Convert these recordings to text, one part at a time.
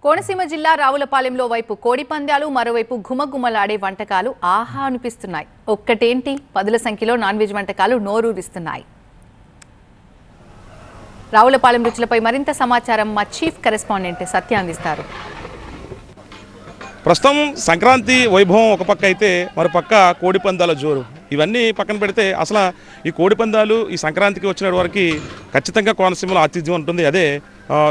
కోనసీమ జిల్లా రావులపాలెంలో వైపు కోడి పందాలు మరోవైపు గుమగుమలాడే వంటకాలు ఆహా అనిపిస్తున్నాయి. ఒక్కటేంటి పదుల సంఖ్యలో నాన్ వెజ్ వంటకాలు నోరూరిస్తున్నాయి. రావులపాలెం రుచులపై మరింత సమాచారం మా చీఫ్ కరెస్పాండెంట్ సత్య అందిస్తారు. ప్రస్తుతం సంక్రాంతి వైభవం ఒక పక్క అయితే మరోపక్క కోడి పందాల జోరు. ఇవన్నీ పక్కన పెడితే అసలు ఈ కోడి పందాలు ఈ సంక్రాంతికి వచ్చిన వరకు ఖచ్చితంగా కోనసీమలో ఆతిథ్యం ఉంటుంది. అదే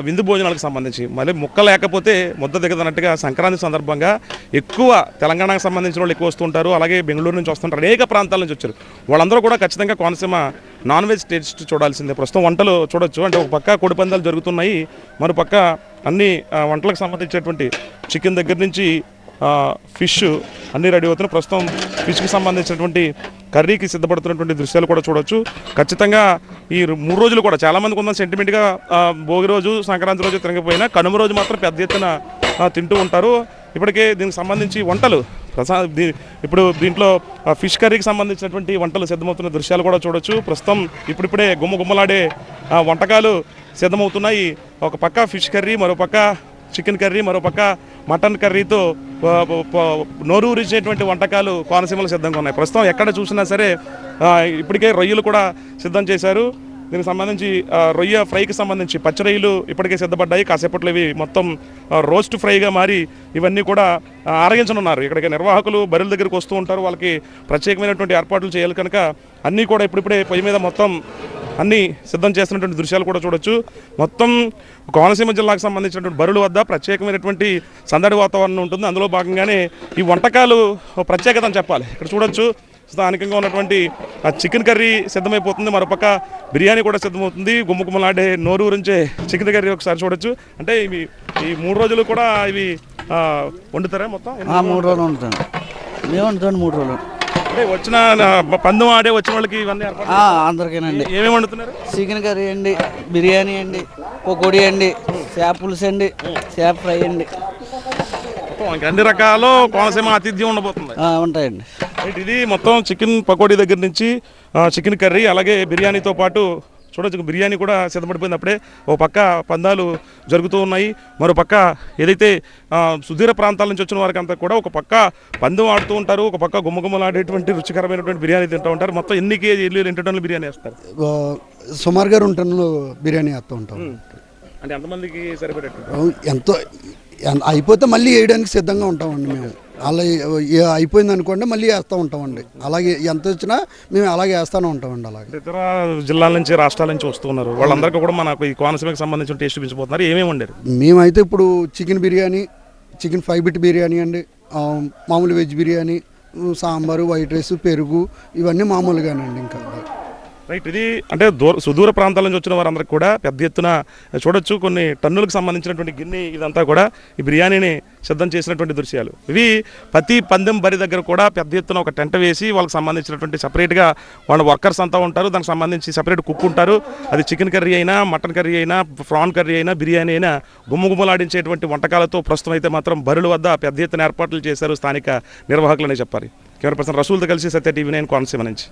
విందు భోజనాలకు సంబంధించి మళ్ళీ ముక్క లేకపోతే ముద్ద దిగదన్నట్టుగా సంక్రాంతి సందర్భంగా ఎక్కువ తెలంగాణకు సంబంధించిన వాళ్ళు ఎక్కువ వస్తుంటారు. అలాగే బెంగళూరు నుంచి వస్తుంటారు, అనేక ప్రాంతాల నుంచి వచ్చారు. వాళ్ళందరూ కూడా ఖచ్చితంగా కోనసీమ నాన్ వెజ్ టేస్ట్ చూడాల్సిందే. ప్రస్తుతం వంటలు చూడొచ్చు. అంటే ఒక పక్క కోడి పందాలు జరుగుతున్నాయి, మరోపక్క అన్ని వంటలకు సంబంధించినటువంటి చికెన్ దగ్గర నుంచి ఫిష్ అన్నీ రెడీ అవుతున్నాయి. ప్రస్తుతం ఫిష్కి సంబంధించినటువంటి కర్రీకి సిద్ధపడుతున్నటువంటి దృశ్యాలు కూడా చూడొచ్చు. ఖచ్చితంగా ఈ 3 రోజులు కూడా చాలామంది కొంత సెంటిమెంట్గా భోగి రోజు సంక్రాంతి రోజు తిరగకపోయినా కనుమ రోజు మాత్రం పెద్ద ఎత్తున తింటూ ఉంటారు. ఇప్పటికే దీనికి సంబంధించి వంటలు ఇప్పుడు దీంట్లో ఫిష్ కర్రీకి సంబంధించినటువంటి వంటలు సిద్ధమవుతున్న దృశ్యాలు కూడా చూడొచ్చు. ప్రస్తుతం ఇప్పుడిప్పుడే గుమ్మగుమ్మలాడే వంటకాలు సిద్ధమవుతున్నాయి. ఒక పక్క ఫిష్ కర్రీ, మరోపక్క చికెన్ కర్రీ, మరోపక్క మటన్ కర్రీతో నోరూరించేటువంటి వంటకాలు కోనసీమలో సిద్ధంగా ఉన్నాయి. ప్రస్తుతం ఎక్కడ చూసినా సరే ఇప్పటికే రొయ్యలు కూడా సిద్ధం చేశారు. దీనికి సంబంధించి రొయ్య ఫ్రైకి సంబంధించి పచ్చి రొయ్యలు ఇప్పటికే సిద్ధపడ్డాయి. కాసేపట్లో ఇవి మొత్తం రోస్ట్ ఫ్రైగా మారి ఇవన్నీ కూడా ఆరగించనున్నారు. ఇక్కడికి నిర్వాహకులు బరిల దగ్గరికి వస్తూ ఉంటారు. వాళ్ళకి ప్రత్యేకమైనటువంటి ఏర్పాట్లు చేయాలి కనుక అన్నీ కూడా ఇప్పుడిప్పుడే పొయ్యి మీద మొత్తం అన్నీ సిద్ధం చేస్తున్నటువంటి దృశ్యాలు కూడా చూడొచ్చు. మొత్తం కోనసీమ జిల్లాకు సంబంధించినటువంటి బరుల వద్ద ప్రత్యేకమైనటువంటి సందడి వాతావరణం ఉంటుంది. అందులో భాగంగానే ఈ వంటకాలు ప్రత్యేకత అని చెప్పాలి. ఇక్కడ చూడొచ్చు స్థానికంగా ఉన్నటువంటి చికెన్ కర్రీ సిద్ధమైపోతుంది, మరోపక్క బిర్యానీ కూడా సిద్ధమవుతుంది. గుమ్మగుమ్మలాడే నోరూరించే చికెన్ కర్రీ ఒకసారి చూడొచ్చు. అంటే ఇవి ఈ 3 రోజులు కూడా ఇవి వండుతారా? మొత్తం 3 రోజులు వండుతాను. మేము వండుతాను 3 రోజులు. అంటే వచ్చిన పందెం ఆడే వచ్చిన వాళ్ళకి ఇవన్నీ అందరికీనండి. ఏమేమి వండుతున్నారు? చికెన్ కర్రీ అండి, బిర్యానీ అండి, పకోడీ అండి, చేప పులుసు అండి, చేప ఫ్రై అండి, అన్ని రకాలు కోనసీమ ఆతిథ్యం ఉండబోతుంది. ఉంటాయండి. ఇది మొత్తం చికెన్ పకోడీ దగ్గర నుంచి చికెన్ కర్రీ అలాగే బిర్యానీతో పాటు చూడొచ్చు. బిర్యానీ కూడా సిద్ధపడిపోయింది. అప్పుడే ఓ పక్క పందాలు జరుగుతూ ఉన్నాయి, మరో పక్క ఏదైతే సుదూర ప్రాంతాల నుంచి వచ్చిన వారికి అంతా కూడా ఒక పక్క పందెం ఆడుతూ ఉంటారు, ఒక పక్క గుమ్మగుమ్మలాడేటువంటి రుచికరమైనటువంటి బిర్యానీ తింటూ ఉంటారు. మొత్తం ఎన్ని కేజీలు 2 టన్నులు బిర్యానీ వేస్తారు? సుమారుగా 2 టన్నులు బిర్యానీ వేస్తూ ఉంటాం. అంటే ఎంతమందికి సరిపడేట్టు? ఎంతో అయిపోతే మళ్ళీ వేయడానికి సిద్ధంగా ఉంటామండి. మేము అలా అయిపోయింది అనుకోండి మళ్ళీ వేస్తూ ఉంటామండి. అలాగే ఎంత వచ్చినా మేము అలాగే వేస్తూనే ఉంటామండి. అలాగే ఇతర జిల్లాల నుంచి రాష్ట్రాల నుంచి వస్తున్నారు, వాళ్ళందరికీ కూడా మనకు ఈ కోనసీమకి సంబంధించిన టేస్ట్ చూపించబోతున్నారు. ఏమేమి వండారు? మేమైతే ఇప్పుడు chicken biryani, chicken 5 bit biryani అండి, మామూలు veg biryani, sambar, white rice, పెరుగు ఇవన్నీ మామూలుగానండి. ఇంకా రైట్. ఇది అంటే సుదూర ప్రాంతాల నుంచి వచ్చిన వారందరికీ కూడా పెద్ద ఎత్తున చూడొచ్చు. కొన్ని టన్నులకు సంబంధించినటువంటి గిన్నె ఇదంతా కూడా ఈ బిర్యానీని సిద్ధం చేసినటువంటి దృశ్యాలు ఇవి. ప్రతి పందెం బరి దగ్గర కూడా పెద్ద ఎత్తున ఒక టెంట వేసి వాళ్ళకి సంబంధించినటువంటి సపరేట్గా వాళ్ళ వర్కర్స్ అంతా ఉంటారు. దానికి సంబంధించి సపరేట్ కుక్ ఉంటారు. అది చికెన్ కర్రీ అయినా, మటన్ కర్రీ అయినా, ప్రాన్ కర్రీ అయినా, బిర్యానీ అయినా గుమ్మగుమ్మలాడించేటువంటి వంటకాలతో ప్రస్తుతం అయితే మాత్రం బరుల వద్ద పెద్ద ఎత్తున ఏర్పాట్లు చేశారు స్థానిక నిర్వాహకులనే చెప్పాలి. కెమెరా పర్సన్ రసూల్తో కలిసి సత్య టీవీ 9 కోనసీమ నుంచి.